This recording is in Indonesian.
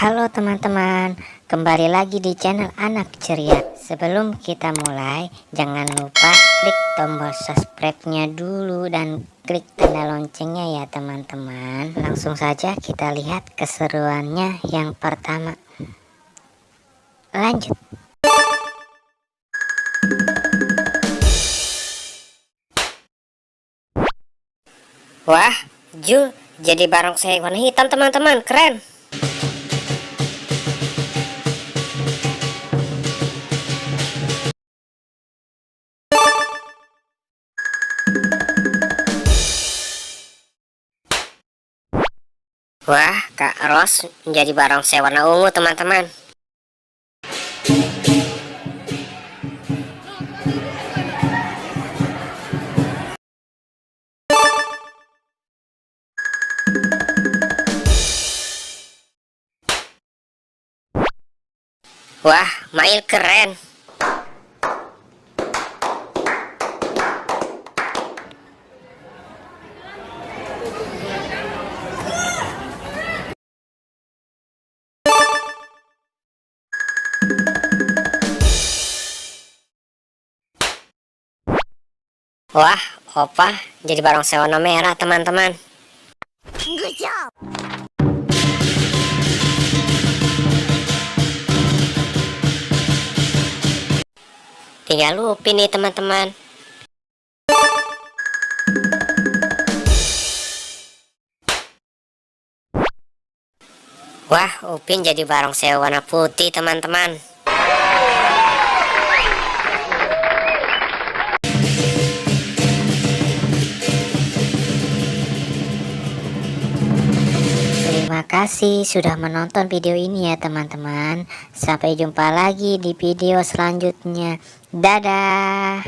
Halo teman-teman, kembali lagi di channel Anak Ceria. Sebelum kita mulai, jangan lupa klik tombol subscribe-nya dulu dan klik tanda loncengnya ya teman-teman. Langsung saja kita lihat keseruannya yang pertama. Lanjut. Wah, Jul jadi barongsai warna hitam teman-teman, keren. Wah, Kak Ros menjadi barongsai warna ungu teman-teman. Wah, Mail keren. Wah, Opa jadi barongsai warna merah teman-teman. Good job. Tinggal Upin nih teman-teman. Wah, Upin jadi barongsai warna putih teman-teman. Terima kasih sudah menonton video ini ya teman-teman. Sampai jumpa lagi di video selanjutnya. Dadah.